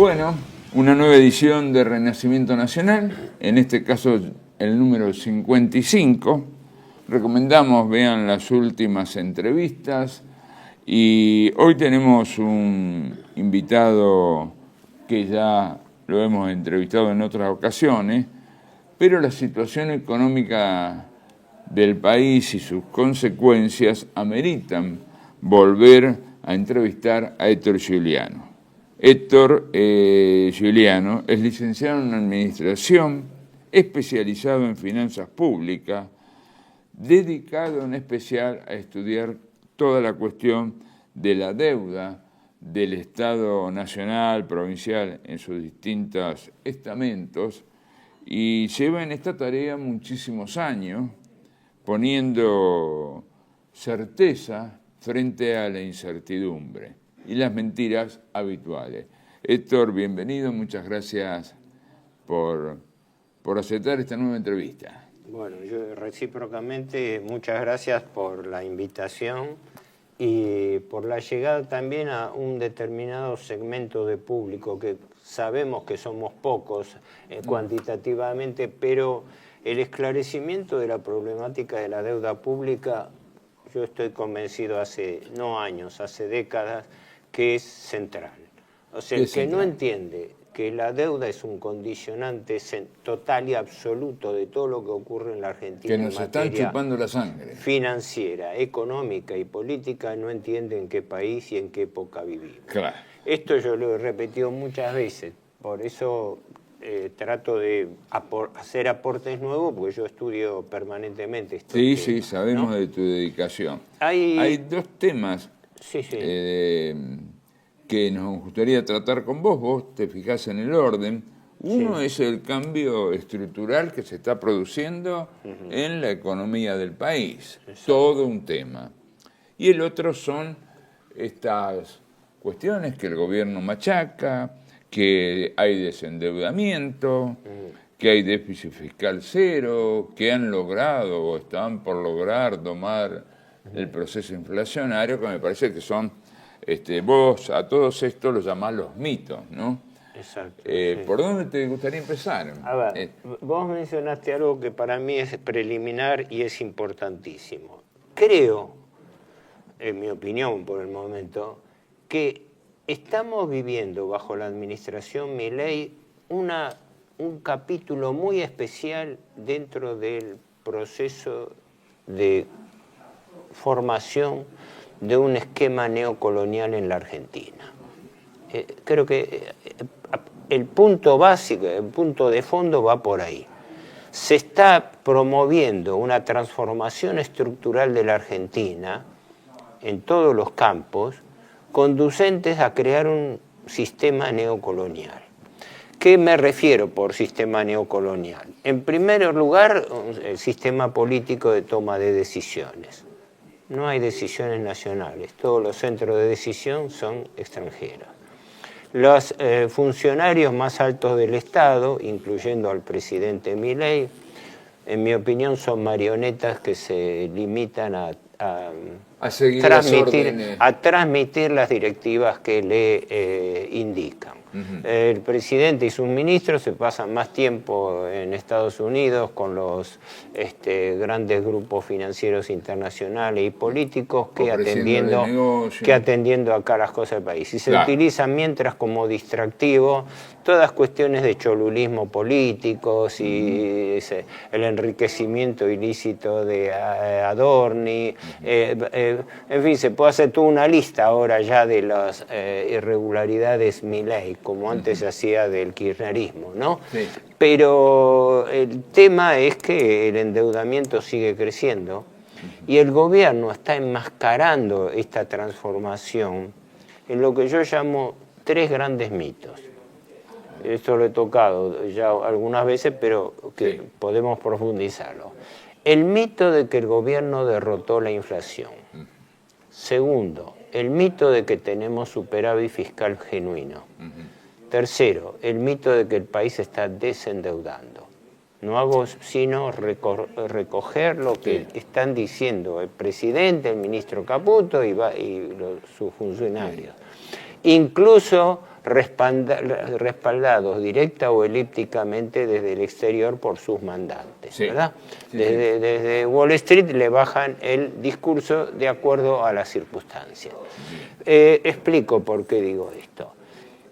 Bueno, una nueva edición de Renacimiento Nacional, en este caso el número 55. Recomendamos, vean las últimas entrevistas y hoy tenemos un invitado que ya lo hemos entrevistado en otras ocasiones, pero la situación económica del país y sus consecuencias ameritan volver a entrevistar a Héctor Giuliano. Héctor Giuliano es licenciado en Administración, especializado en Finanzas Públicas, dedicado en especial a estudiar toda la cuestión de la deuda del Estado nacional, provincial, en sus distintos estamentos, y lleva en esta tarea muchísimos años, poniendo certeza frente a la incertidumbre y las mentiras habituales. Héctor, bienvenido, muchas gracias por aceptar esta nueva entrevista. Bueno, yo recíprocamente, muchas gracias por la invitación y por la llegada también a un determinado segmento de público que sabemos que somos pocos cuantitativamente, pero el esclarecimiento de la problemática de la deuda pública, yo estoy convencido hace, no años, hace décadas, que es central. O sea, el que no entiende que la deuda es un condicionante total y absoluto de todo lo que ocurre en la Argentina, que nos están chupando la sangre, financiera, económica y política, no entiende en qué país y en qué época vivimos. Claro. Esto yo lo he repetido muchas veces, por eso trato de hacer aportes nuevos, porque yo estudio permanentemente estos temas, sí, sabemos, ¿no?, de tu dedicación. Hay dos temas que nos gustaría tratar con vos. Vos te fijás en el orden. Uno es el cambio estructural que se está produciendo en la economía del país. Exacto. Todo un tema. Y el otro son estas cuestiones que el gobierno machaca, que hay desendeudamiento, que hay déficit fiscal cero, que han logrado o están por lograr domar el proceso inflacionario, que me parece que son, vos a todos estos los llamás los mitos, ¿no? Exacto. ¿Por dónde te gustaría empezar? A ver, vos mencionaste algo que para mí es preliminar y es importantísimo. Creo, en mi opinión por el momento, que estamos viviendo bajo la administración Milei un capítulo muy especial dentro del proceso de formación de un esquema neocolonial en la Argentina. Creo que el punto básico, el punto de fondo va por ahí. Se está promoviendo una transformación estructural de la Argentina en todos los campos, conducentes a crear un sistema neocolonial. ¿Qué me refiero por sistema neocolonial? En primer lugar, el sistema político de toma de decisiones. No hay decisiones nacionales, todos los centros de decisión son extranjeros. Los funcionarios más altos del Estado, incluyendo al presidente Milei, en mi opinión son marionetas que se limitan a transmitir las directivas que le indican. El presidente y sus ministros se pasan más tiempo en Estados Unidos con los grandes grupos financieros internacionales y políticos que atendiendo acá las cosas del país. Y se utilizan mientras como distractivo todas cuestiones de cholulismo político, y el enriquecimiento ilícito de Adorni, en fin, se puede hacer toda una lista ahora ya de las irregularidades Milei, como antes se hacía del kirchnerismo, ¿no? Sí. Pero el tema es que el endeudamiento sigue creciendo y el gobierno está enmascarando esta transformación en lo que yo llamo tres grandes mitos. Esto lo he tocado ya algunas veces, pero que podemos profundizarlo. El mito de que el gobierno derrotó la inflación. Segundo, el mito de que tenemos superávit fiscal genuino. Tercero, el mito de que el país está desendeudando. No hago sino recoger lo que están diciendo el presidente, el ministro Caputo y sus funcionarios. Incluso respaldados directa o elípticamente desde el exterior por sus mandantes, sí. ¿verdad? Sí, desde Wall Street le bajan el discurso de acuerdo a las circunstancias. Explico por qué digo esto.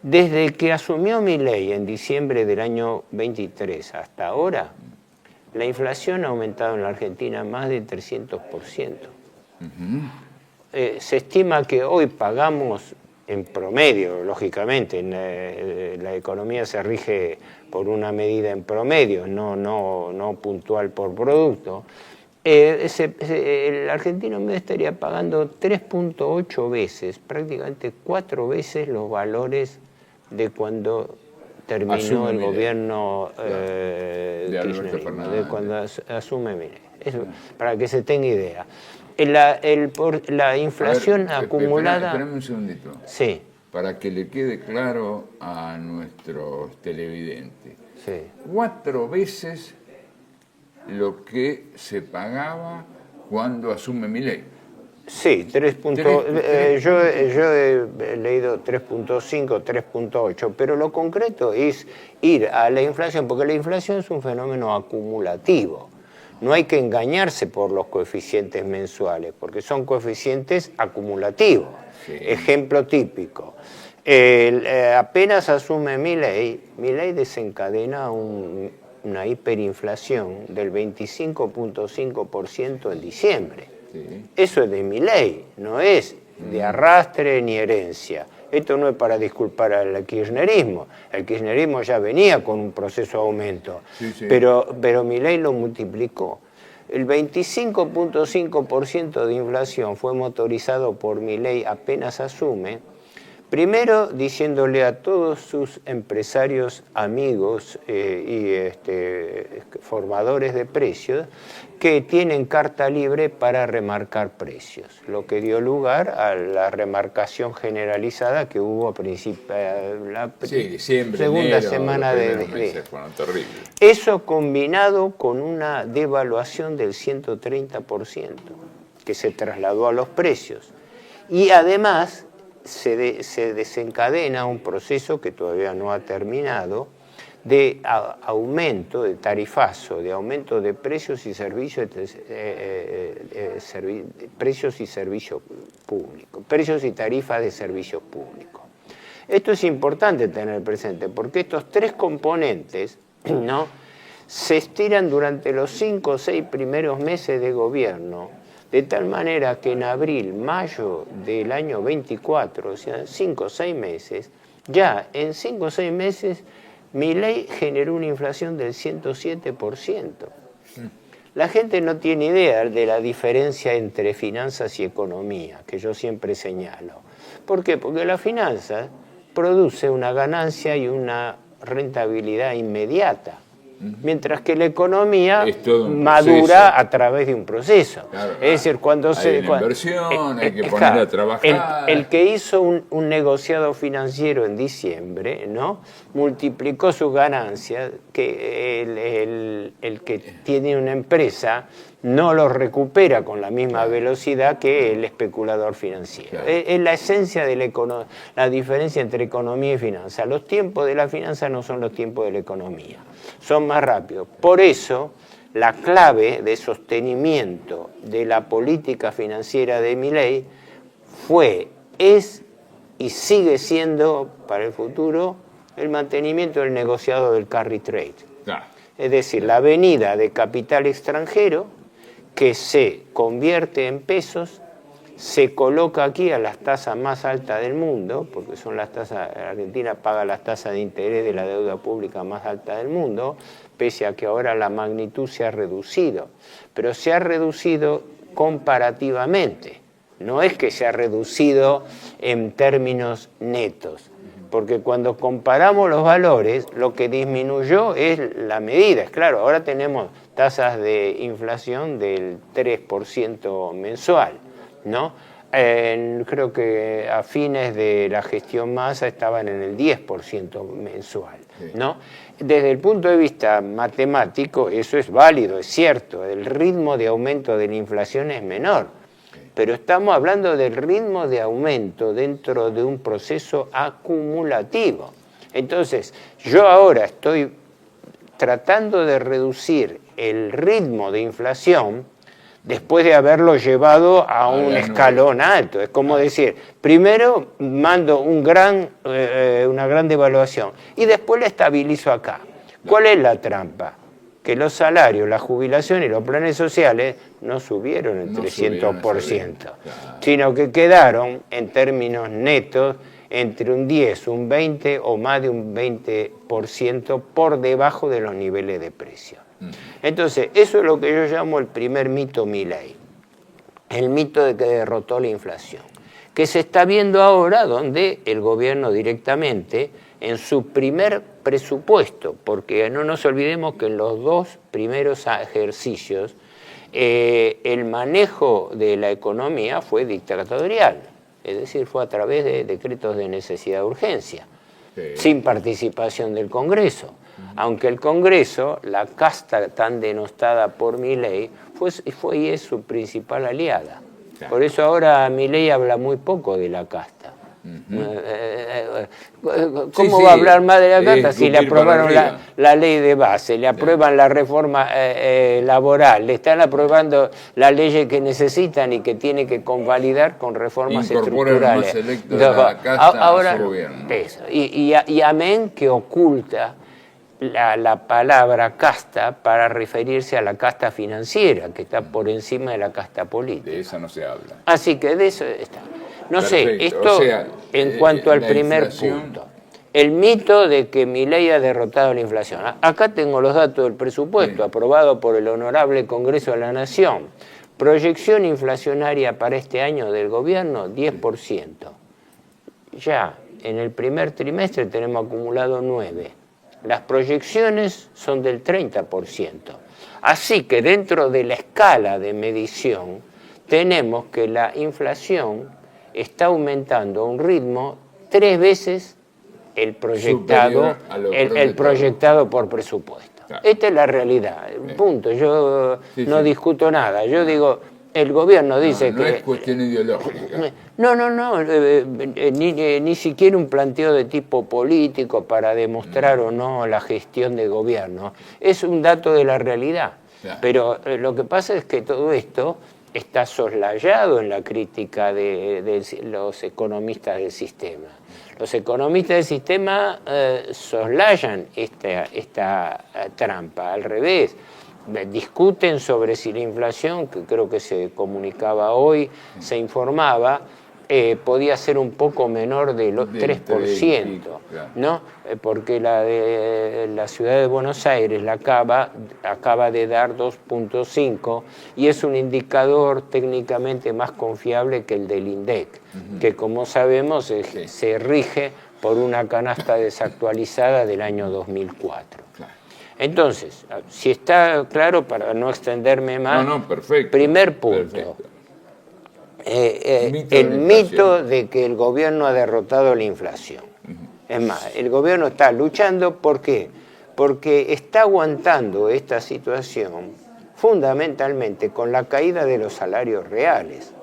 Desde que asumió Milei en diciembre del año 23 hasta ahora, la inflación ha aumentado en la Argentina más de 300%. Se estima que hoy pagamos en promedio, lógicamente, la economía se rige por una medida en promedio, no puntual por producto. El argentino medio estaría pagando 3.8 veces, prácticamente 4 veces los valores de cuando terminó el gobierno kirchnerismo, de cuando asume Milei. Eso, para que se tenga idea. La inflación acumulada... Espérame un segundito. Sí. Para que le quede claro a nuestros televidentes. Sí. 4 veces lo que se pagaba cuando asume Milei. Sí, yo he leído 3.5, 3.8, pero lo concreto es ir a la inflación, porque la inflación es un fenómeno acumulativo. No hay que engañarse por los coeficientes mensuales, porque son coeficientes acumulativos. Sí. Ejemplo típico. Apenas asume Milei desencadena una hiperinflación del 25.5% en diciembre. Sí. Eso es de Milei, no es de arrastre ni herencia. Esto no es para disculpar al kirchnerismo. El kirchnerismo ya venía con un proceso de aumento, sí. Pero Milei lo multiplicó. El 25.5% de inflación fue motorizado por Milei apenas asume. Primero, diciéndole a todos sus empresarios, amigos y formadores de precios que tienen carta libre para remarcar precios, lo que dio lugar a la remarcación generalizada que hubo a la segunda semana de eso, combinado con una devaluación del 130% que se trasladó a los precios. Y además se desencadena un proceso que todavía no ha terminado de aumento, de tarifazo, de aumento de precios y servicios públicos, precios y tarifas de servicios públicos. Esto es importante tener presente porque estos tres componentes, ¿no?, se estiran durante los 5 o 6 primeros meses de gobierno, de tal manera que en abril, mayo del año 24, o sea, 5 o 6 meses, ya en 5 o 6 meses, Milei generó una inflación del 107%. La gente no tiene idea de la diferencia entre finanzas y economía, que yo siempre señalo. ¿Por qué? Porque la finanza produce una ganancia y una rentabilidad inmediata, mientras que la economía madura a través de un proceso. Claro, es decir, cuando hay una inversión, hay que poner a trabajar. El que hizo un negociado financiero en diciembre, ¿no?, multiplicó sus ganancias, que el que tiene una empresa no lo recupera con la misma velocidad que el especulador financiero. Claro. Es la esencia de la diferencia entre economía y finanza. Los tiempos de la finanza no son los tiempos de la economía, son más rápidos. Por eso, la clave de sostenimiento de la política financiera de Milei es y sigue siendo para el futuro el mantenimiento del negociado del carry trade. Claro. Es decir, la venida de capital extranjero que se convierte en pesos, se coloca aquí a las tasas más altas del mundo, porque son las tasas, Argentina paga las tasas de interés de la deuda pública más alta del mundo, pese a que ahora la magnitud se ha reducido, pero se ha reducido comparativamente, no es que se ha reducido en términos netos, porque cuando comparamos los valores, lo que disminuyó es la medida. Es claro, ahora tenemos tasas de inflación del 3% mensual, ¿no? Creo que a fines de la gestión Massa estaban en el 10% mensual, ¿no? Desde el punto de vista matemático, eso es válido, es cierto, el ritmo de aumento de la inflación es menor. pero estamos hablando del ritmo de aumento dentro de un proceso acumulativo. Entonces, yo ahora estoy tratando de reducir el ritmo de inflación después de haberlo llevado a un escalón alto. Es como decir, primero mando una gran devaluación y después la estabilizo acá. ¿Cuál es la trampa? Que los salarios, la jubilación y los planes sociales no subieron el 300%, sino que quedaron en términos netos entre un 10, un 20 o más de un 20% por debajo de los niveles de precio. Entonces, eso es lo que yo llamo el primer mito Milei, el mito de que derrotó la inflación, que se está viendo ahora donde el gobierno directamente, en su primer presupuesto, porque no nos olvidemos que en los 2 primeros ejercicios el manejo de la economía fue dictatorial, es decir, fue a través de decretos de necesidad de urgencia, sin participación del Congreso. Aunque el Congreso, la casta tan denostada por Milei, fue y es su principal aliada. Por eso ahora Milei habla muy poco de la casta. ¿Cómo va a hablar más de la casta si le aprobaron la ley de base, le aprueban la reforma laboral, le están aprobando las leyes que necesitan y que tiene que convalidar con reformas estructurales? Ahora, y amén que oculta la palabra casta para referirse a la casta financiera, que está por encima de la casta política. De esa no se habla. Así que de eso está. No Perfecto. sé, esto en cuanto al primer punto. El mito de que Milei ha derrotado la inflación. Acá tengo los datos del presupuesto aprobado por el Honorable Congreso de la Nación. Proyección inflacionaria para este año del gobierno, 10%. Ya en el primer trimestre tenemos acumulado 9%. Las proyecciones son del 30%. Así que dentro de la escala de medición tenemos que la inflación está aumentando a un ritmo 3 veces el proyectado por presupuesto. Claro. Esta es la realidad, punto. Yo no discuto nada. Yo digo, el gobierno dice no que... No es cuestión ideológica. Ni siquiera un planteo de tipo político para demostrar o no la gestión de gobierno. Es un dato de la realidad. Claro. Pero lo que pasa es que todo esto está soslayado en la crítica de los economistas del sistema. Los economistas del sistema soslayan esta trampa, al revés. Discuten sobre si la inflación, que creo que se comunicaba hoy, se informaba, podía ser un poco menor del 3%, ¿no? Porque la de la ciudad de Buenos Aires acaba de dar 2.5 y es un indicador técnicamente más confiable que el del INDEC, que como sabemos se rige por una canasta desactualizada del año 2004. Entonces, si está claro, para no extenderme más, perfecto, primer punto. El mito de que el gobierno ha derrotado la inflación. Es más, el gobierno está luchando, ¿por qué? Porque está aguantando esta situación fundamentalmente con la caída de los salarios reales.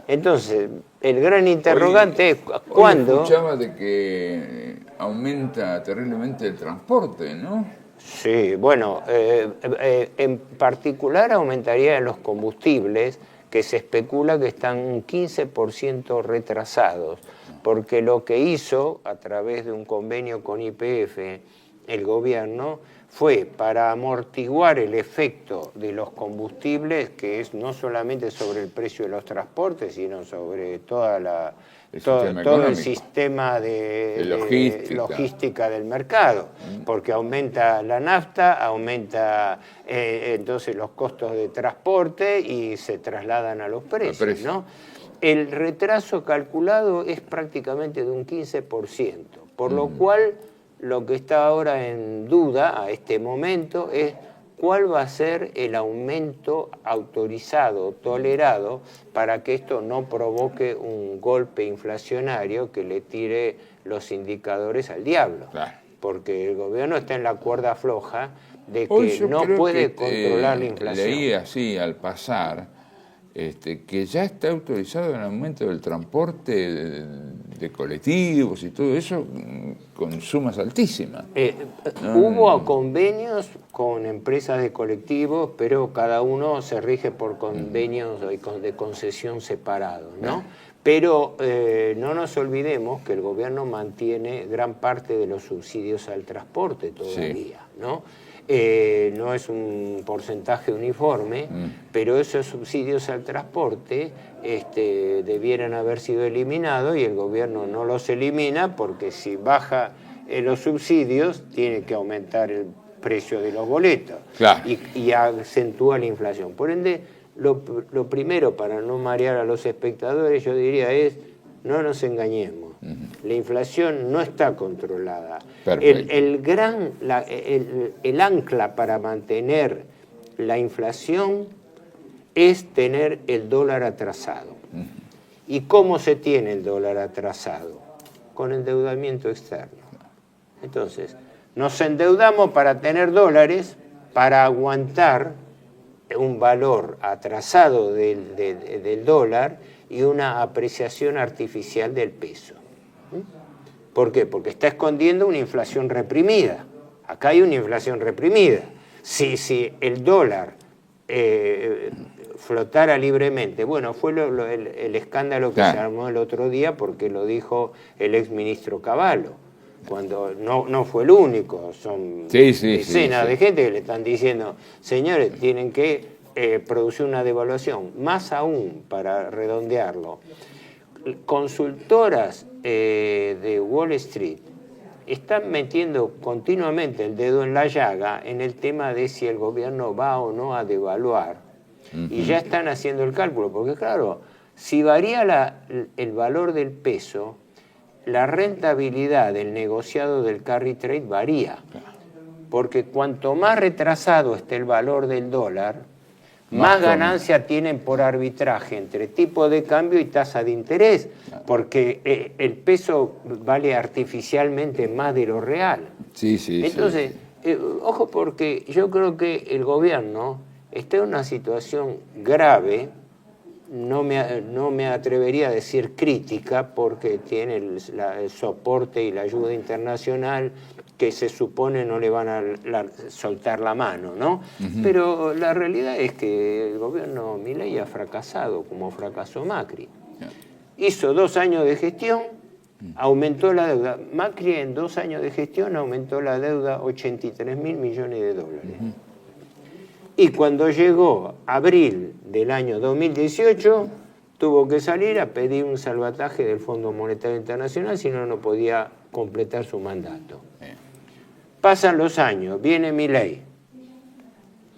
Entonces, el gran interrogante es cuándo... Hoy escuchaba de que aumenta terriblemente el transporte, ¿no? Sí, bueno, en particular aumentaría en los combustibles, que se especula que están un 15% retrasados, porque lo que hizo a través de un convenio con YPF el gobierno fue para amortiguar el efecto de los combustibles, que es no solamente sobre el precio de los transportes, sino sobre todo el sistema de logística del mercado, porque aumenta la nafta, aumenta entonces los costos de transporte y se trasladan a los precios, ¿no? El retraso calculado es prácticamente de un 15%, por lo cual lo que está ahora en duda a este momento es cuál va a ser el aumento autorizado, tolerado, para que esto no provoque un golpe inflacionario que le tire los indicadores al diablo. Claro. Porque el gobierno está en la cuerda floja de que no puede controlar la inflación. Leí así al pasar que ya está autorizado el aumento del transporte de colectivos y todo eso con sumas altísimas. Hubo convenios con empresas de colectivos, pero cada uno se rige por convenios de concesión separados, ¿no? Pero no nos olvidemos que el gobierno mantiene gran parte de los subsidios al transporte todavía, ¿no? No es un porcentaje uniforme, pero esos subsidios al transporte debieran haber sido eliminados y el gobierno no los elimina porque si baja los subsidios tiene que aumentar el precio de los boletos, claro, y acentúa la inflación. Por ende, lo primero para no marear a los espectadores yo diría es no nos engañemos. La inflación no está controlada. El ancla para mantener la inflación es tener el dólar atrasado. ¿Y cómo se tiene el dólar atrasado? Con endeudamiento externo. Entonces, nos endeudamos para tener dólares, para aguantar un valor atrasado del dólar y una apreciación artificial del peso. ¿Por qué? Porque está escondiendo una inflación reprimida. Acá hay una inflación reprimida. Si el dólar flotara libremente, bueno, fue el escándalo que se armó el otro día porque lo dijo el exministro Cavallo, cuando no fue el único, son decenas de gente que le están diciendo, señores, tienen que producir una devaluación, más aún, para redondearlo. Consultoras de Wall Street están metiendo continuamente el dedo en la llaga en el tema de si el gobierno va o no a devaluar. Y ya están haciendo el cálculo, porque claro, si varía el valor del peso, la rentabilidad del negociado del carry trade varía. Porque cuanto más retrasado esté el valor del dólar, más ganancia tienen por arbitraje entre tipo de cambio y tasa de interés, porque el peso vale artificialmente más de lo real. Entonces, ojo, porque yo creo que el gobierno está en una situación grave, no me atrevería a decir crítica, porque tiene el soporte y la ayuda internacional que se supone no le van a soltar la mano, ¿no? Pero la realidad es que el gobierno Milei ha fracasado, como fracasó Macri. Hizo 2 años de gestión, aumentó la deuda. Macri en 2 años de gestión aumentó la deuda 83.000 millones de dólares. Y cuando llegó abril del año 2018, tuvo que salir a pedir un salvataje del Fondo Monetario Internacional, si no, no podía completar su mandato. Pasan los años, viene Milei.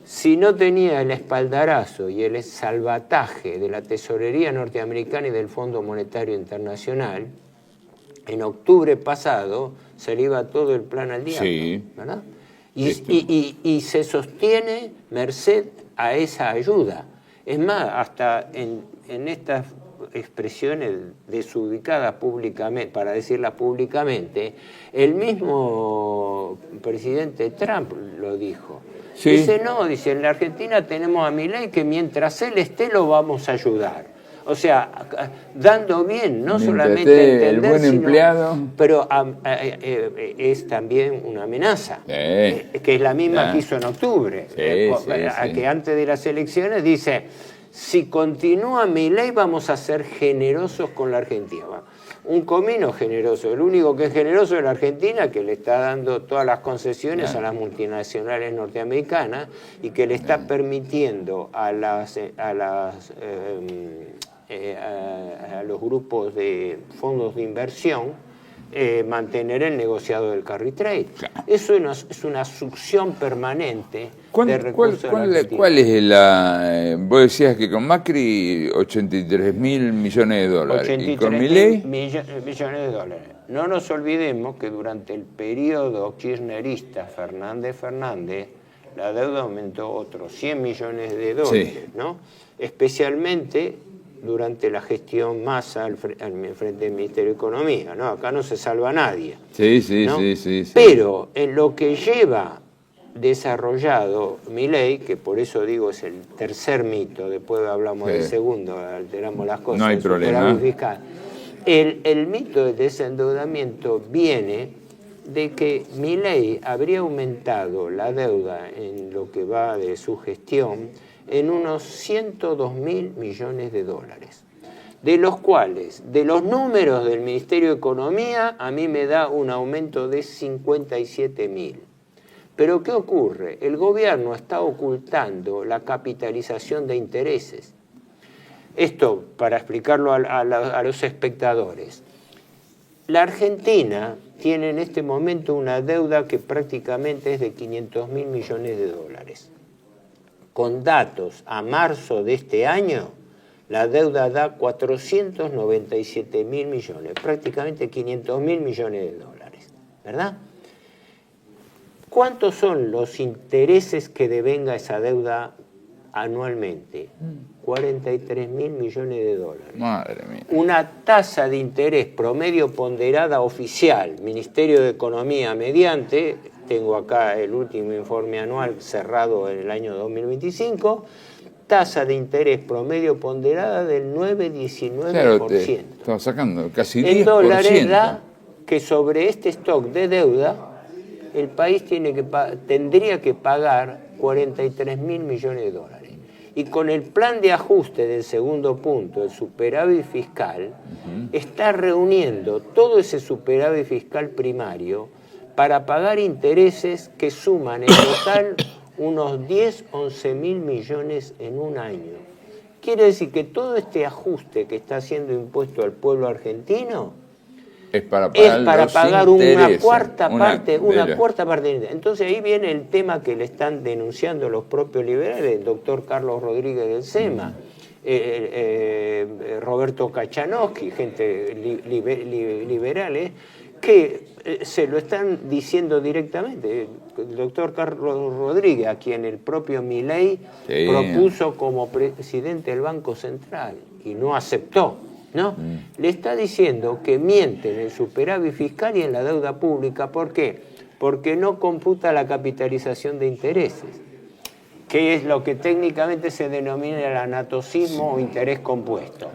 Si no tenía el espaldarazo y el salvataje de la tesorería norteamericana y del Fondo Monetario Internacional, en octubre pasado se le iba todo el plan al diablo, ¿verdad? Y se sostiene merced a esa ayuda. Es más, hasta en estas expresiones desubicadas públicamente, para decirlas públicamente, el mismo presidente Trump lo dijo. Dice, en la Argentina tenemos a Milei que mientras él esté lo vamos a ayudar. O sea, dando bien, no solamente entender, el buen empleado, pero es también una amenaza, que es la misma que hizo en octubre, que antes de las elecciones dice, si continúa Milei vamos a ser generosos con la Argentina. Un comino generoso, el único que es generoso es la Argentina, que le está dando todas las concesiones a las multinacionales norteamericanas y que le está permitiendo a los grupos de fondos de inversión mantener el negociado del carry trade. Eso es una succión permanente de recursos. ¿Cuál es la...? Vos decías que con Macri 83.000 millones de dólares. 83 ¿Y con Milei? millones de dólares. No nos olvidemos que durante el periodo kirchnerista Fernández, la deuda aumentó otros 100 millones de dólares, ¿no? Especialmente durante la gestión Massa al frente del Ministerio de Economía, ¿no? Acá no se salva nadie. ¿No? Pero en lo que lleva desarrollado Milei, que por eso digo es el tercer mito, después hablamos del segundo, alteramos las cosas. No hay problema. Fiscal. El mito del desendeudamiento viene de que Milei habría aumentado la deuda en lo que va de su gestión en unos 102.000 millones de dólares, de los cuales, de los números del Ministerio de Economía, a mí me da un aumento de 57.000. Pero ¿qué ocurre? El gobierno está ocultando la capitalización de intereses. Esto, para explicarlo a los espectadores. La Argentina tiene en este momento una deuda que prácticamente es de 500.000 millones de dólares. Con datos a marzo de este año, la deuda da 497.000 millones, prácticamente 500.000 millones de dólares, ¿verdad? ¿Cuántos son los intereses que devenga esa deuda anualmente? 43.000 millones de dólares. Madre mía. Una tasa de interés promedio ponderada oficial, Ministerio de Economía mediante, tengo acá el último informe anual cerrado en el año 2025, tasa de interés promedio ponderada del 9,19%. Claro, estaba sacando casi 10%. En dólares da que sobre este stock de deuda el país tendría que pagar 43.000 millones de dólares. Y con el plan de ajuste del segundo punto, el superávit fiscal, está reuniendo todo ese superávit fiscal primario para pagar intereses que suman en total unos 11.000 millones en un año. Quiere decir que todo este ajuste que está siendo impuesto al pueblo argentino es para pagar una cuarta parte. Entonces ahí viene el tema que le están denunciando los propios liberales, el doctor Carlos Rodríguez del SEMA, Roberto Kachanowski, gente liberales, que se lo están diciendo directamente. El doctor Carlos Rodríguez, a quien el propio Milei propuso como presidente del Banco Central y no aceptó, ¿no? Le está diciendo que miente en el superávit fiscal y en la deuda pública. ¿Por qué? Porque no computa la capitalización de intereses, que es lo que técnicamente se denomina el anatocismo o interés compuesto.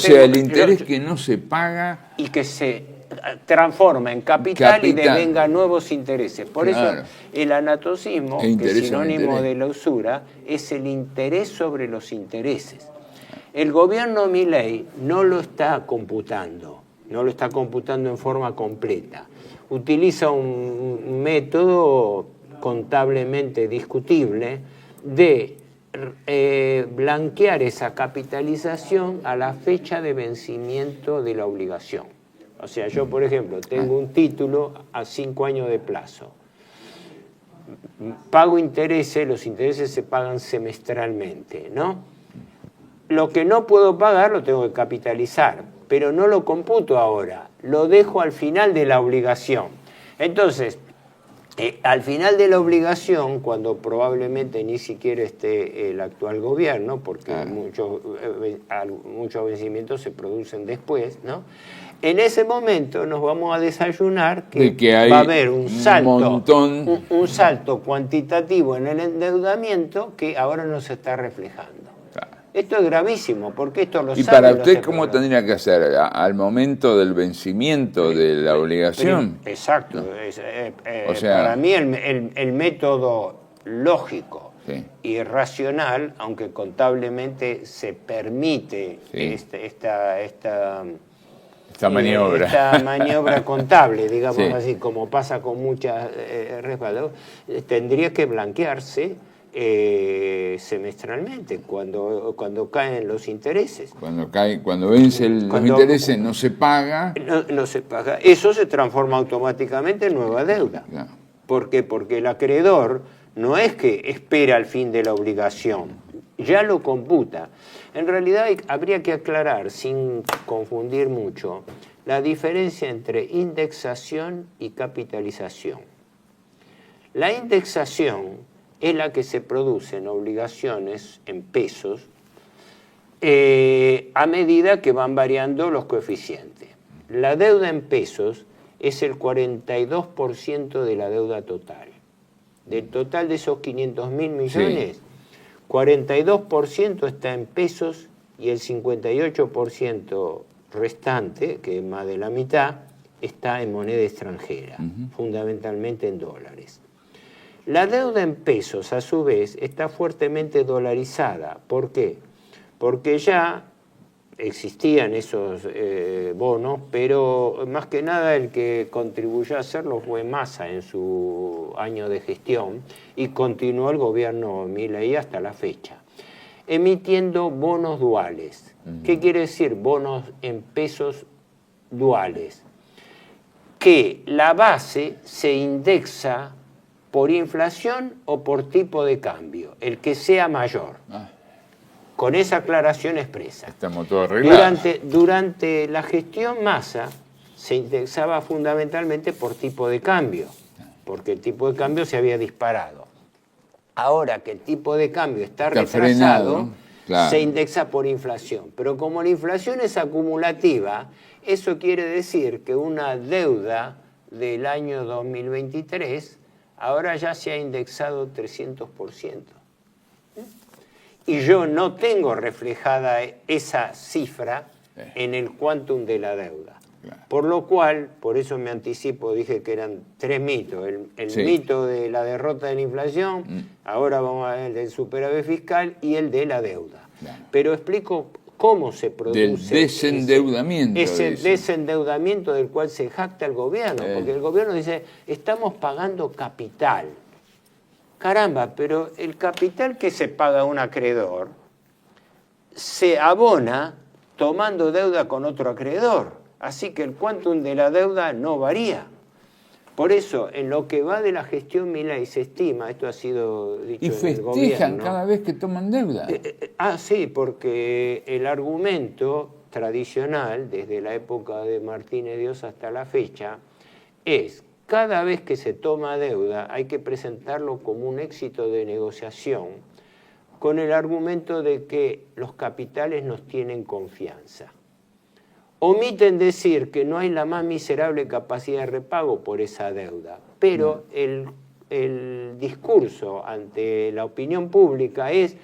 El interés que no se paga y que se transforma en capital y devenga nuevos intereses. Por eso el anatocismo, que es sinónimo de la usura, es el interés sobre los intereses. El gobierno Milei no lo está computando, en forma completa. Utiliza un método contablemente discutible de blanquear esa capitalización a la fecha de vencimiento de la obligación. O sea, yo, por ejemplo, tengo un título a 5 años de plazo. Pago intereses, los intereses se pagan semestralmente, ¿no? Lo que no puedo pagar lo tengo que capitalizar, pero no lo computo ahora, lo dejo al final de la obligación. Entonces, al final de la obligación, cuando probablemente ni siquiera esté el actual gobierno, porque muchos vencimientos se producen después, ¿no? En ese momento nos vamos a desayunar que va a haber un salto cuantitativo en el endeudamiento que ahora no se está reflejando. Esto es gravísimo, porque esto lo sabe. ¿Y para usted cómo tendría que hacer? ¿Al momento del vencimiento de la obligación? Exacto. Para mí el método lógico y racional, aunque contablemente se permite esta maniobra contable, digamos así, como pasa con muchas respaldos, tendría que blanquearse semestralmente, cuando caen los intereses. Cuando vencen los intereses no se paga. No se paga. Eso se transforma automáticamente en nueva deuda. ¿Por qué? Porque el acreedor no es que espera al fin de la obligación, ya lo computa. En realidad habría que aclarar, sin confundir mucho, la diferencia entre indexación y capitalización. La indexación es la que se produce en obligaciones en pesos a medida que van variando los coeficientes. La deuda en pesos es el 42% de la deuda total. Del total de esos 500.000 millones, 42% está en pesos y el 58% restante, que es más de la mitad, está en moneda extranjera, fundamentalmente en dólares. La deuda en pesos, a su vez, está fuertemente dolarizada. ¿Por qué? Porque ya existían esos bonos, pero más que nada el que contribuyó a hacerlo fue Massa en su año de gestión y continuó el gobierno Milei hasta la fecha, emitiendo bonos duales. ¿Qué quiere decir bonos en pesos duales? Que la base se indexa por inflación o por tipo de cambio, el que sea mayor. Con esa aclaración expresa. Estamos todos arreglados. Durante la gestión Massa se indexaba fundamentalmente por tipo de cambio, porque el tipo de cambio se había disparado. Ahora que el tipo de cambio está retrasado, frenado, claro, se indexa por inflación. Pero como la inflación es acumulativa, eso quiere decir que una deuda del año 2023 ahora ya se ha indexado 300%. Y yo no tengo reflejada esa cifra en el quantum de la deuda. Claro. Por lo cual, por eso me anticipo, dije que eran 3 mitos. El mito de la derrota de la inflación, ahora vamos a ver el del superávit fiscal y el de la deuda. Claro. Pero explico cómo se produce del desendeudamiento. Ese desendeudamiento del cual se jacta el gobierno, porque el gobierno dice, estamos pagando capital. Caramba, pero el capital que se paga a un acreedor se abona tomando deuda con otro acreedor. Así que el quantum de la deuda no varía. Por eso, en lo que va de la gestión Milei se estima, esto ha sido dicho en el gobierno. Y festejan cada vez que toman deuda. Sí, porque el argumento tradicional, desde la época de Martínez de Oz hasta la fecha, es cada vez que se toma deuda hay que presentarlo como un éxito de negociación con el argumento de que los capitales nos tienen confianza. Omiten decir que no hay la más miserable capacidad de repago por esa deuda, pero el discurso ante la opinión pública es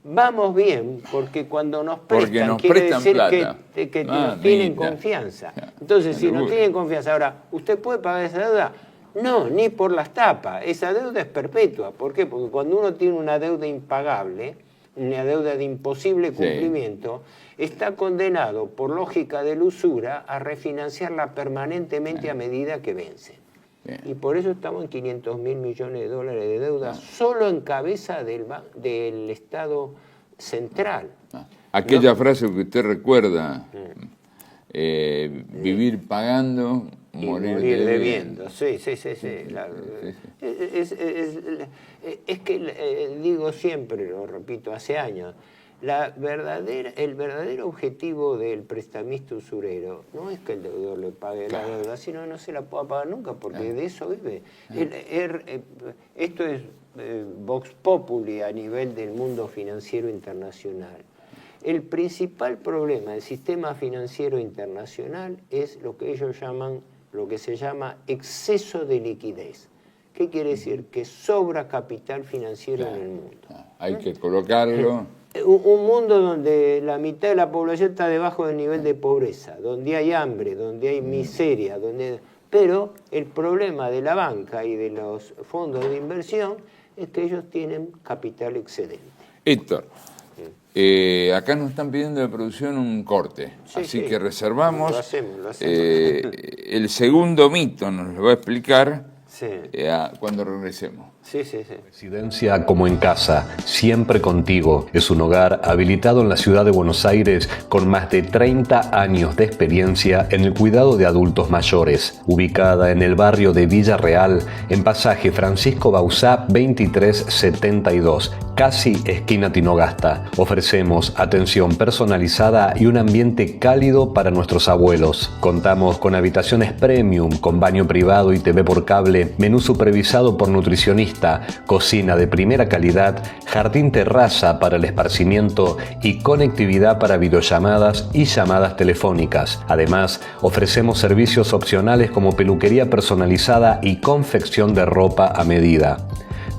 vamos bien, porque cuando nos prestan quiere decir plata, que nos tienen confianza. Entonces, si nos tienen confianza, ahora, ¿usted puede pagar esa deuda? No, ni por las tapas. Esa deuda es perpetua. ¿Por qué? Porque cuando uno tiene una deuda impagable, una deuda de imposible cumplimiento, está condenado, por lógica de la usura, a refinanciarla permanentemente a medida que vence. Y por eso estamos en 500.000 millones de dólares de deuda solo en cabeza del Estado central. Aquella frase que usted recuerda, vivir pagando, morir debiendo. Sí. Es que digo siempre, lo repito, hace años, el verdadero objetivo del prestamista usurero no es que el deudor le pague la deuda, sino no se la pueda pagar nunca, porque de eso vive. Esto es Vox Populi a nivel del mundo financiero internacional. El principal problema del sistema financiero internacional es lo que ellos llaman, lo que se llama exceso de liquidez. ¿Qué quiere decir? Que sobra capital financiero en el mundo. Hay que colocarlo. Un mundo donde la mitad de la población está debajo del nivel de pobreza, donde hay hambre, donde hay miseria, pero el problema de la banca y de los fondos de inversión es que ellos tienen capital excedente. Héctor, acá nos están pidiendo de producción un corte, así que reservamos. Lo hacemos. El segundo mito nos lo va a explicar cuando regresemos. Sí. Residencia como en casa, siempre contigo. Es un hogar habilitado en la ciudad de Buenos Aires con más de 30 años de experiencia en el cuidado de adultos mayores. Ubicada en el barrio de Villa Real, en pasaje Francisco Bauzá 2372, casi esquina Tinogasta. Ofrecemos atención personalizada y un ambiente cálido para nuestros abuelos. Contamos con habitaciones premium, con baño privado y TV por cable, menú supervisado por nutricionista, cocina de primera calidad, jardín terraza para el esparcimiento y conectividad para videollamadas y llamadas telefónicas. Además, ofrecemos servicios opcionales como peluquería personalizada y confección de ropa a medida.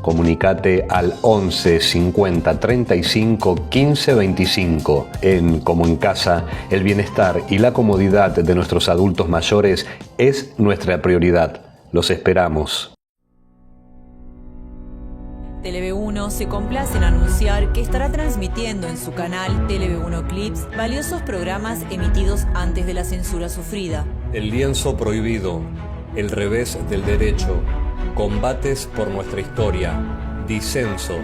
Comunicate al 11 50 35 15 25. En Como en Casa, el bienestar y la comodidad de nuestros adultos mayores es nuestra prioridad. Los esperamos. TLV1 se complace en anunciar que estará transmitiendo en su canal TLV1 Clips valiosos programas emitidos antes de la censura sufrida. El lienzo prohibido, el revés del derecho, combates por nuestra historia, disenso,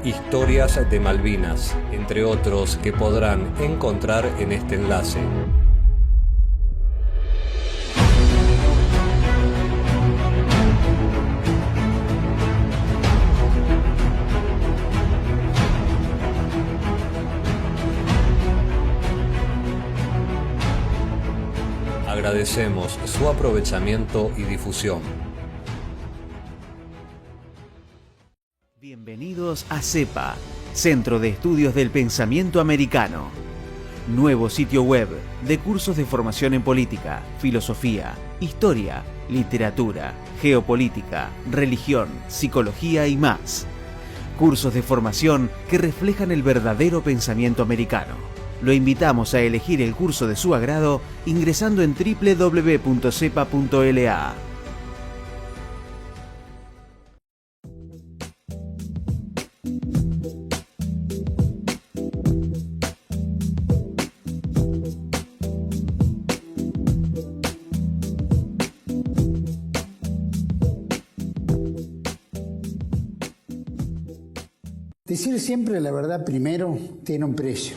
historias de Malvinas, entre otros que podrán encontrar en este enlace. Agradecemos su aprovechamiento y difusión. Bienvenidos a CEPA, Centro de Estudios del Pensamiento Americano. Nuevo sitio web de cursos de formación en política, filosofía, historia, literatura, geopolítica, religión, psicología y más. Cursos de formación que reflejan el verdadero pensamiento americano. Lo invitamos a elegir el curso de su agrado ingresando en www.cepa.la. Decir siempre la verdad primero tiene un precio.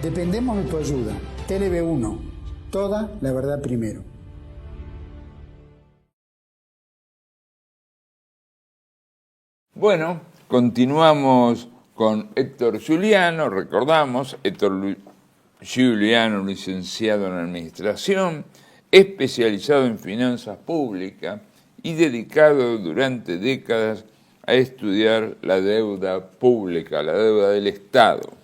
Dependemos de tu ayuda. TLV1, toda la verdad primero. Bueno, continuamos con Héctor Giuliano, recordamos, Héctor Giuliano, licenciado en Administración, especializado en finanzas públicas y dedicado durante décadas a estudiar la deuda pública, la deuda del Estado.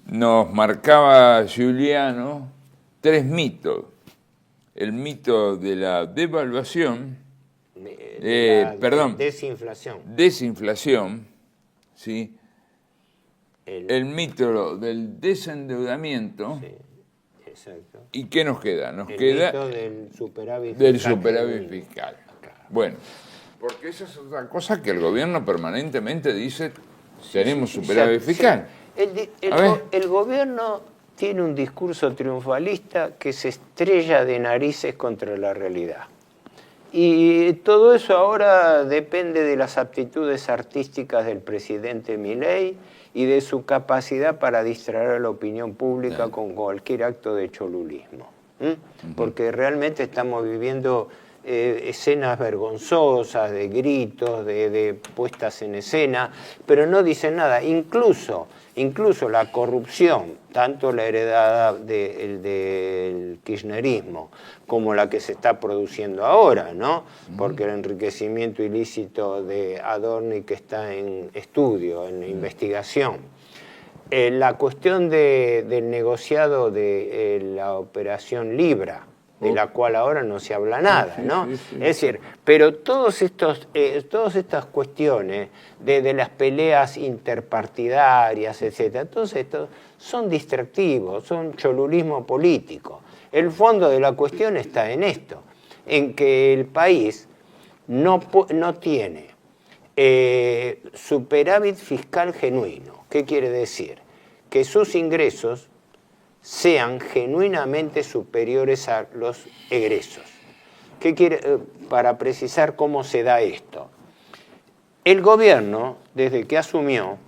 Nos marcaba Giuliano 3 mitos. El mito de la devaluación, desinflación, ¿sí? El mito del desendeudamiento. Sí, exacto. ¿Y qué nos queda? Nos el queda mito del superávit fiscal. Bueno, porque esa es otra cosa que el gobierno permanentemente dice, tenemos superávit fiscal. El gobierno tiene un discurso triunfalista que se estrella de narices contra la realidad. Y todo eso ahora depende de las aptitudes artísticas del presidente Milei y de su capacidad para distraer a la opinión pública con cualquier acto de cholulismo. Porque realmente estamos viviendo escenas vergonzosas, de gritos, de puestas en escena, pero no dicen nada. Incluso la corrupción, tanto la heredada del kirchnerismo como la que se está produciendo ahora, ¿no? Porque el enriquecimiento ilícito de Adorni, que está en estudio, en investigación. La cuestión del negociado de la operación Libra, de la cual ahora no se habla nada, ¿no? Sí. Es decir, pero todas estas cuestiones de las peleas interpartidarias, etcétera, todos estos son distractivos, son cholulismo político. El fondo de la cuestión está en esto, en que el país no tiene superávit fiscal genuino. ¿Qué quiere decir? Que sus ingresos sean genuinamente superiores a los egresos. ¿Qué quiere? Para precisar cómo se da esto. El gobierno, desde que asumió,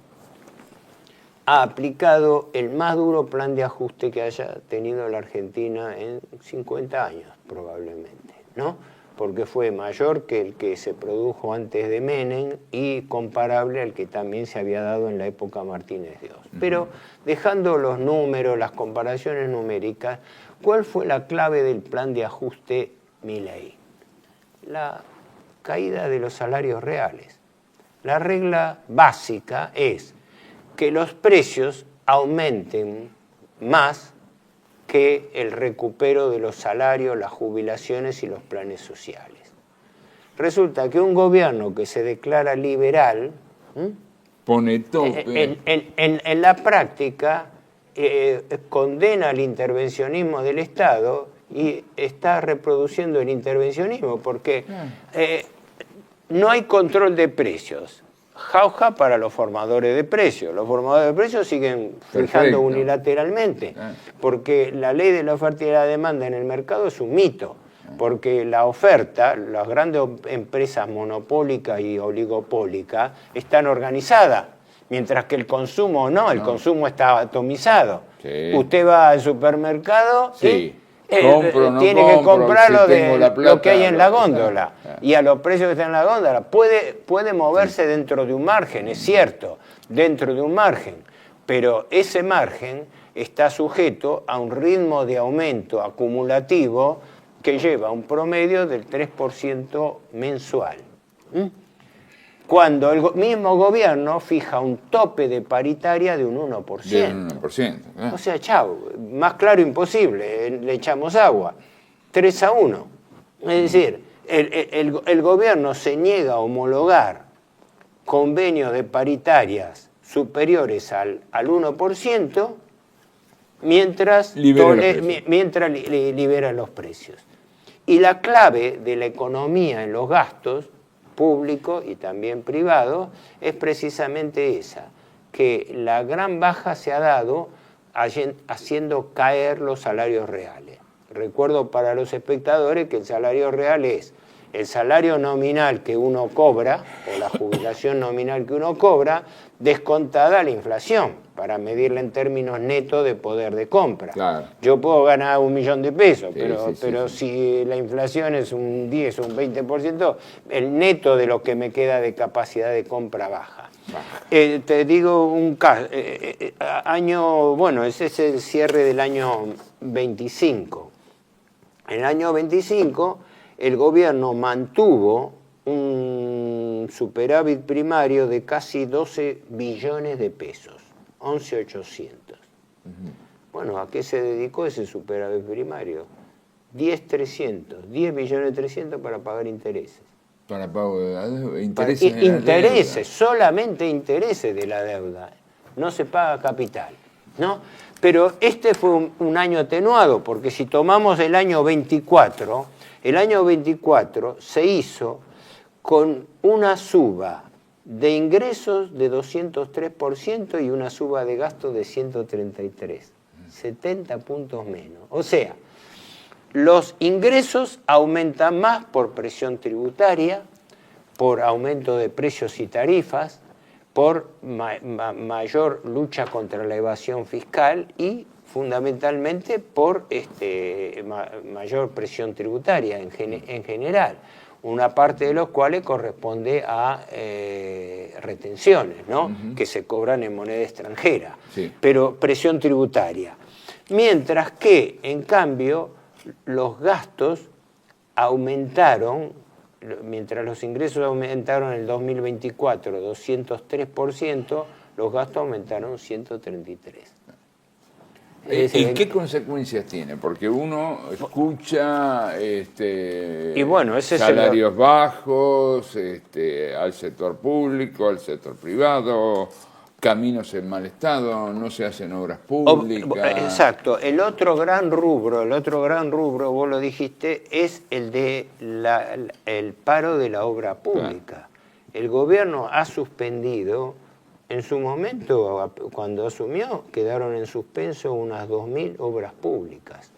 ha aplicado el más duro plan de ajuste que haya tenido la Argentina en 50 años, probablemente, ¿no? Porque fue mayor que el que se produjo antes de Menem y comparable al que también se había dado en la época Martínez de Oz. Pero dejando los números, las comparaciones numéricas, ¿cuál fue la clave del plan de ajuste Milei? La caída de los salarios reales. La regla básica es que los precios aumenten más que el recupero de los salarios, las jubilaciones y los planes sociales. Resulta que un gobierno que se declara liberal pone tope. En la práctica condena el intervencionismo del Estado y está reproduciendo el intervencionismo porque no hay control de precios. Jauja para los formadores de precios. Los formadores de precios siguen fijando unilateralmente, porque la ley de la oferta y la demanda en el mercado es un mito, porque la oferta, las grandes empresas monopólicas y oligopólicas están organizadas, mientras que el consumo no, el consumo está atomizado. Sí. Usted va al supermercado, tiene que comprar lo que hay en la góndola y a los precios que están en la góndola. Puede moverse dentro de un margen, es cierto, dentro de un margen, pero ese margen está sujeto a un ritmo de aumento acumulativo que lleva un promedio del 3% mensual. Cuando el mismo gobierno fija un tope de paritaria de un 1%. De un 1%. O sea, chao, más claro imposible, le echamos agua. 3-1. Es decir, el gobierno se niega a homologar convenios de paritarias superiores al 1% mientras libera los precios. Y la clave de la economía en los gastos público y también privado, es precisamente esa, que la gran baja se ha dado haciendo caer los salarios reales. Recuerdo para los espectadores que el salario real es el salario nominal que uno cobra, o la jubilación nominal que uno cobra, descontada la inflación, para medirla en términos netos de poder de compra. Claro. Yo puedo ganar 1 millón de pesos, pero si la inflación es un 10 o un 20%, el neto de lo que me queda de capacidad de compra baja. Te digo un caso, ese es el cierre del año 25. En el año 25, el gobierno mantuvo un superávit primario de casi 12 billones de pesos, 11.800. Bueno, ¿a qué se dedicó ese superávit primario? 10 billones 300 para pagar intereses. Para pago de la deuda, intereses, solamente intereses de la deuda. No se paga capital, ¿no? Pero este fue un año atenuado, porque si tomamos el año 24 se hizo con una suba de ingresos de 203% y una suba de gastos de 133%, 70 puntos menos. O sea, los ingresos aumentan más por presión tributaria, por aumento de precios y tarifas, por mayor lucha contra la evasión fiscal y fundamentalmente por mayor presión tributaria en general, una parte de los cuales corresponde a retenciones, ¿no? Que se cobran en moneda extranjera, pero presión tributaria. Mientras que, en cambio, los gastos aumentaron, mientras los ingresos aumentaron en el 2024 203%, los gastos aumentaron 133%. ¿Y qué consecuencias tiene? Porque uno escucha salarios bajos al sector público, al sector privado, caminos en mal estado, no se hacen obras públicas. Exacto. El otro gran rubro, vos lo dijiste, es el de el paro de la obra pública. Claro. El gobierno ha suspendido, en su momento, cuando asumió, quedaron en suspenso unas 2.000 obras públicas,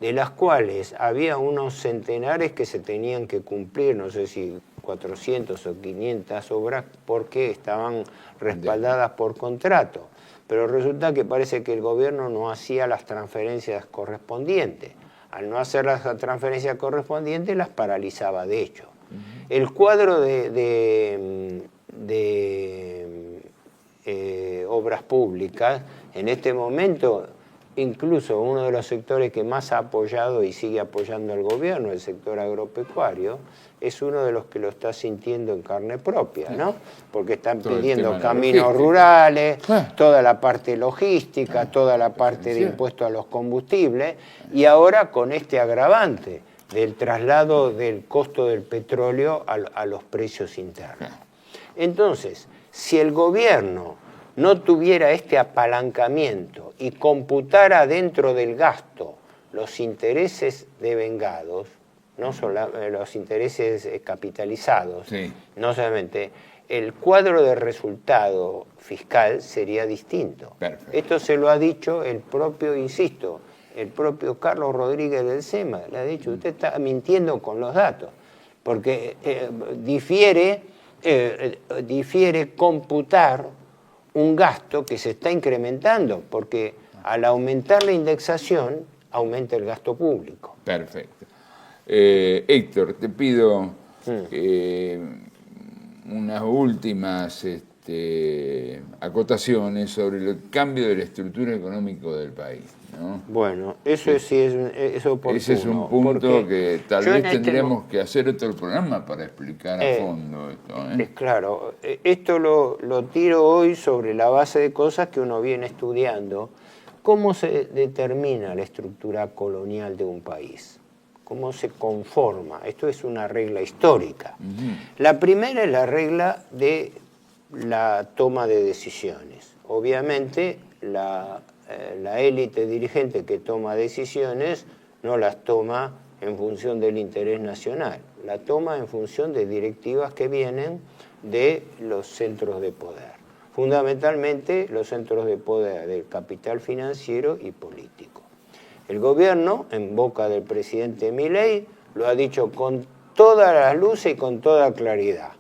de las cuales había unos centenares que se tenían que cumplir, no sé si 400 o 500 obras, porque estaban respaldadas por contrato. Pero resulta que parece que el gobierno no hacía las transferencias correspondientes. Al no hacer las transferencias correspondientes, las paralizaba, de hecho. El cuadro de obras públicas, en este momento, incluso uno de los sectores que más ha apoyado y sigue apoyando al gobierno, el sector agropecuario, es uno de los que lo está sintiendo en carne propia, ¿no? Porque están pidiendo caminos rurales, toda la parte logística, toda la parte de impuesto a los combustibles, y ahora con este agravante del traslado del costo del petróleo a los precios internos. Entonces, si el gobierno no tuviera este apalancamiento y computara dentro del gasto los intereses devengados, no solo los intereses capitalizados, no solamente, el cuadro de resultado fiscal sería distinto. Perfecto. Esto se lo ha dicho el propio, insisto, el propio Carlos Rodríguez del SEMA, le ha dicho, usted está mintiendo con los datos, porque difiere computar un gasto que se está incrementando, porque al aumentar la indexación, aumenta el gasto público. Perfecto. Héctor, te pido unas últimas acotaciones sobre el cambio de la estructura económica del país, ¿no? Bueno, eso sí es oportuno. Ese es un punto que tal vez tendríamos que hacer otro programa para explicar a fondo esto. Claro, esto lo tiro hoy sobre la base de cosas que uno viene estudiando. ¿Cómo se determina la estructura colonial de un país? ¿Cómo se conforma? Esto es una regla histórica. La primera es la regla de la toma de decisiones. Obviamente, la élite dirigente que toma decisiones no las toma en función del interés nacional, la toma en función de directivas que vienen de los centros de poder, fundamentalmente los centros de poder del capital financiero y político. El gobierno, en boca del presidente Milei, lo ha dicho con todas las luces y con toda claridad.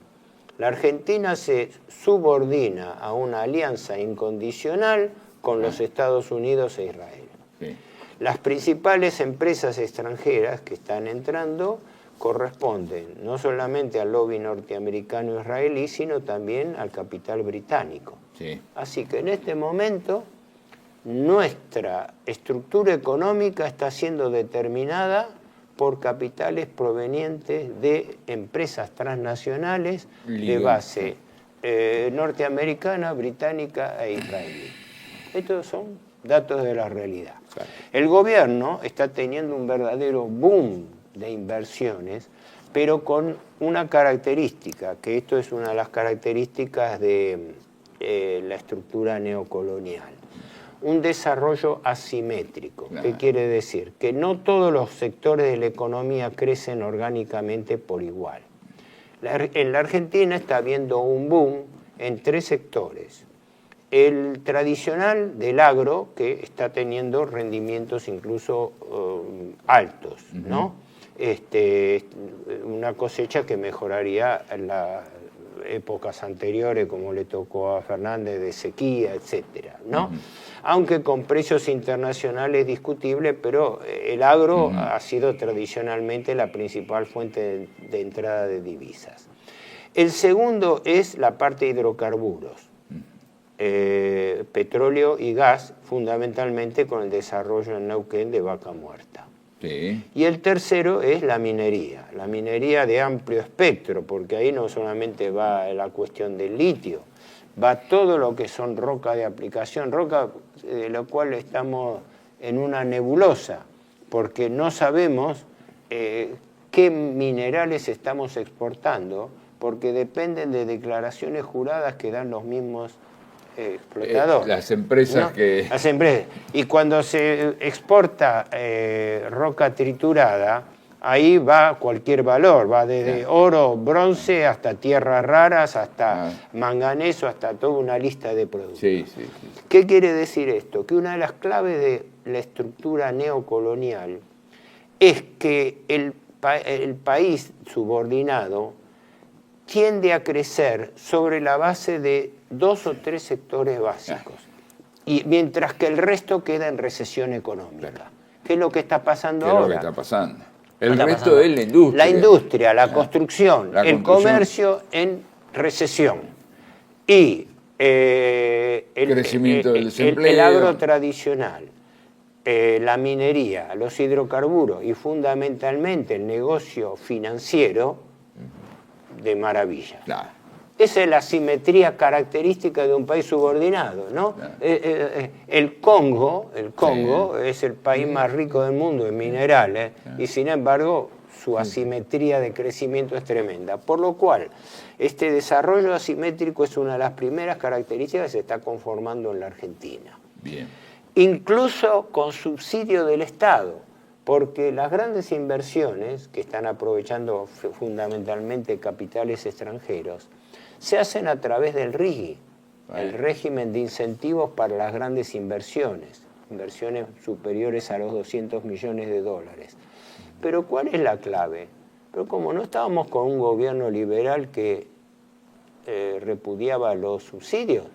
La Argentina se subordina a una alianza incondicional con los Estados Unidos e Israel. Sí. Las principales empresas extranjeras que están entrando corresponden no solamente al lobby norteamericano israelí, sino también al capital británico. Sí. Así que en este momento nuestra estructura económica está siendo determinada por capitales provenientes de empresas transnacionales de base norteamericana, británica e israelí. Estos son datos de la realidad. Claro. El gobierno está teniendo un verdadero boom de inversiones, pero con una característica, que esto es una de las características de la estructura neocolonial. Un desarrollo asimétrico. Claro. ¿Qué quiere decir? Que no todos los sectores de la economía crecen orgánicamente por igual. En la Argentina está habiendo un boom en 3 sectores. El tradicional del agro, que está teniendo rendimientos incluso altos, ¿no? Una cosecha que mejoraría en las épocas anteriores, como le tocó a Fernández, de sequía, etcétera, ¿no? Aunque con precios internacionales discutibles, pero el agro ha sido tradicionalmente la principal fuente de entrada de divisas. El segundo es la parte de hidrocarburos. Petróleo y gas, fundamentalmente con el desarrollo en Neuquén de Vaca Muerta. Sí. Y el tercero es la minería de amplio espectro, porque ahí no solamente va la cuestión del litio, va todo lo que son rocas de aplicación, roca de lo cual estamos en una nebulosa, porque no sabemos qué minerales estamos exportando, porque dependen de declaraciones juradas que dan los mismos explotadores. Las empresas, ¿no? Las empresas. Y cuando se exporta roca triturada, ahí va cualquier valor, va desde oro, bronce, hasta tierras raras, hasta manganeso, hasta toda una lista de productos. Sí. ¿Qué quiere decir esto? Que una de las claves de la estructura neocolonial es que el país subordinado tiende a crecer sobre la base de 2 o 3 sectores básicos, y mientras que el resto queda en recesión económica. ¿Qué es lo que está pasando ahora? ¿Qué es lo que está pasando? El resto es la industria. La industria, la construcción, el comercio en recesión. Y crecimiento del desempleo. El agro tradicional la minería, los hidrocarburos y fundamentalmente el negocio financiero, de maravilla. Claro. Esa es la simetría característica de un país subordinado, ¿no? Claro. El Congo es el país más rico del mundo en minerales y sin embargo su asimetría de crecimiento es tremenda. Por lo cual, este desarrollo asimétrico es una de las primeras características que se está conformando en la Argentina. Bien. Incluso con subsidio del Estado, porque las grandes inversiones que están aprovechando fundamentalmente capitales extranjeros se hacen a través del RIGI, el régimen de incentivos para las grandes inversiones superiores a los 200 millones de dólares. Pero ¿cuál es la clave? Pero como no estábamos con un gobierno liberal que repudiaba los subsidios,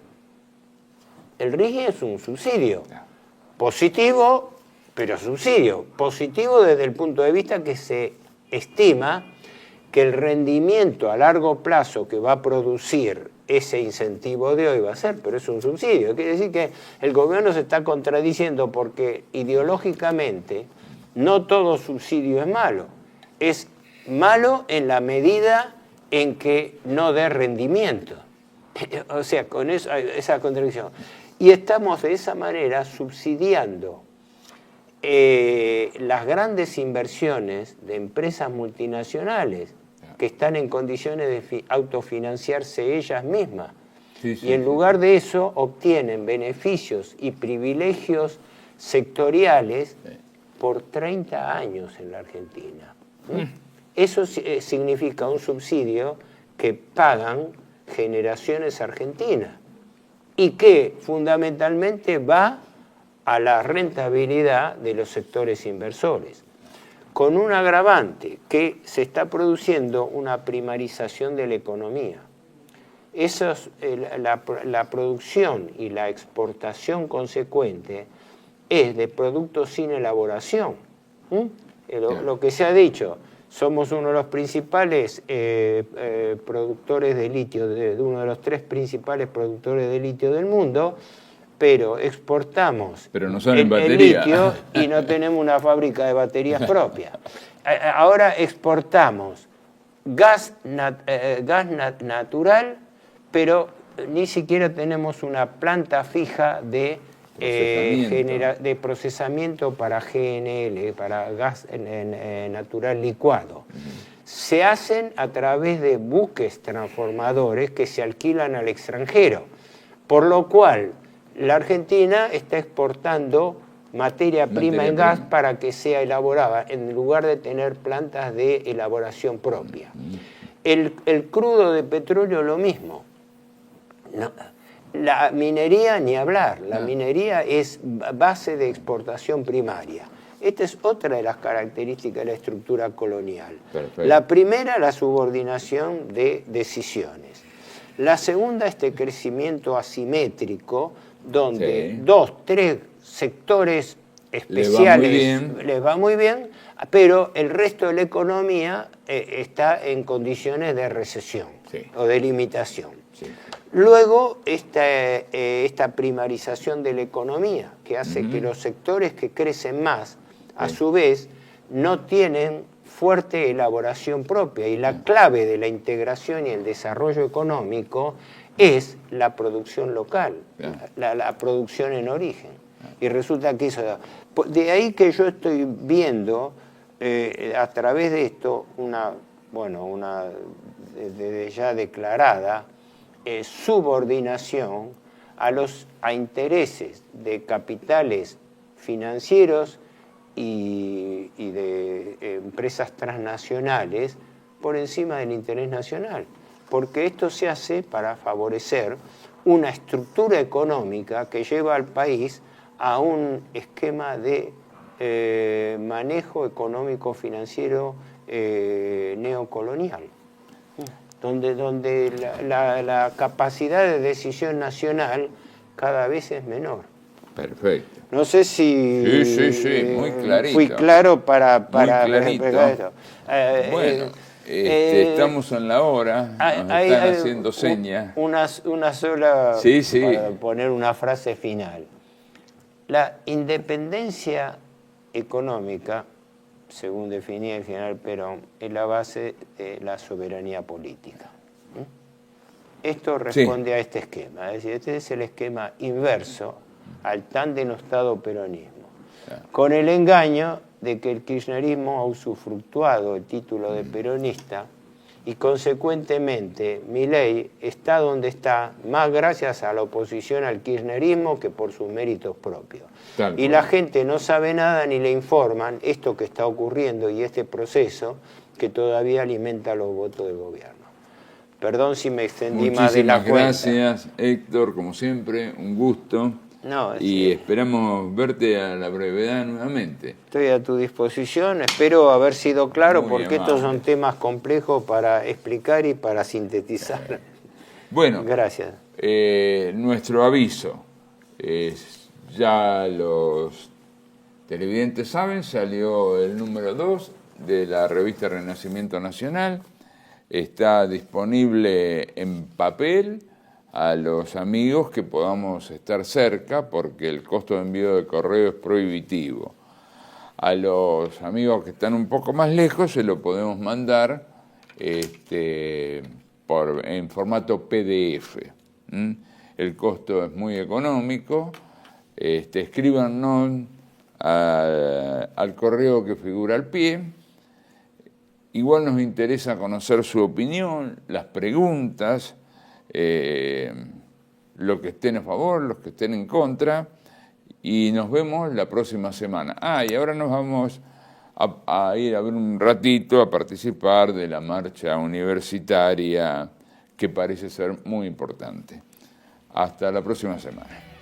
el RIGI es un subsidio positivo, pero subsidio. Positivo desde el punto de vista que se estima que el rendimiento a largo plazo que va a producir ese incentivo de hoy va a ser, pero es un subsidio. Quiere decir que el gobierno se está contradiciendo porque ideológicamente no todo subsidio es malo. Es malo en la medida en que no dé rendimiento. O sea, con esa contradicción. Y estamos de esa manera subsidiando las grandes inversiones de empresas multinacionales que están en condiciones de autofinanciarse ellas mismas. Y en lugar de eso obtienen beneficios y privilegios sectoriales por 30 años en la Argentina. Eso significa un subsidio que pagan generaciones argentinas y que fundamentalmente va a la rentabilidad de los sectores inversores, con un agravante que se está produciendo una primarización de la economía. La producción y la exportación consecuente es de productos sin elaboración. Lo que se ha dicho, somos uno de los principales productores de litio, uno de los 3 principales productores de litio del mundo, pero exportamos el litio y no tenemos una fábrica de baterías propia. Ahora exportamos gas natural, pero ni siquiera tenemos una planta fija de procesamiento para GNL, para gas natural licuado. Se hacen a través de buques transformadores que se alquilan al extranjero, por lo cual la Argentina está exportando materia prima en gas para que sea elaborada, en lugar de tener plantas de elaboración propia. El crudo de petróleo lo mismo. No. La minería, ni hablar. La minería es base de exportación primaria. Esta es otra de las características de la estructura colonial. Perfecto. La primera, la subordinación de decisiones. La segunda, este crecimiento asimétrico, donde 2, 3 sectores especiales les va muy bien, pero el resto de la economía está en condiciones de recesión o de limitación. Luego, esta primarización de la economía, que hace que los sectores que crecen más, a su vez, no tienen fuerte elaboración propia. Y la clave de la integración y el desarrollo económico es la producción local, la producción en origen. Y resulta que eso... De ahí que yo estoy viendo, a través de esto, una desde ya declarada, subordinación a intereses de capitales financieros y de empresas transnacionales por encima del interés nacional, porque esto se hace para favorecer una estructura económica que lleva al país a un esquema de manejo económico financiero neocolonial, donde la capacidad de decisión nacional cada vez es menor. Perfecto. No sé si muy clarito. Fui claro para explicar esto. Bueno, estamos en la hora, nos están haciendo señas. Una sola, para poner una frase final. La independencia económica, según definía el general Perón, es la base de la soberanía política. Esto responde a este esquema, es decir, este es el esquema inverso al tan denostado peronismo, con el engaño de que el kirchnerismo ha usufructuado el título de peronista y consecuentemente Milei está donde está más gracias a la oposición al kirchnerismo que por sus méritos propios. Y la gente no sabe nada ni le informan esto que está ocurriendo y este proceso que todavía alimenta los votos del gobierno. Perdón si me extendí más de la cuenta. Muchísimas gracias, Héctor, como siempre, un gusto. Y esperamos verte a la brevedad nuevamente. Estoy a tu disposición, espero haber sido claro porque estos son temas complejos para explicar y para sintetizar. Bueno, gracias. Nuestro aviso, ya los televidentes saben, salió el número 2 de la revista Renacimiento Nacional, está disponible en papel a los amigos que podamos estar cerca porque el costo de envío de correo es prohibitivo. A los amigos que están un poco más lejos se lo podemos mandar en formato PDF. El costo es muy económico. Escríbanos al correo que figura al pie. Igual nos interesa conocer su opinión, las preguntas, lo que estén a favor, los que estén en contra, y nos vemos la próxima semana. Y ahora nos vamos a ir a ver un ratito a participar de la marcha universitaria que parece ser muy importante. Hasta la próxima semana.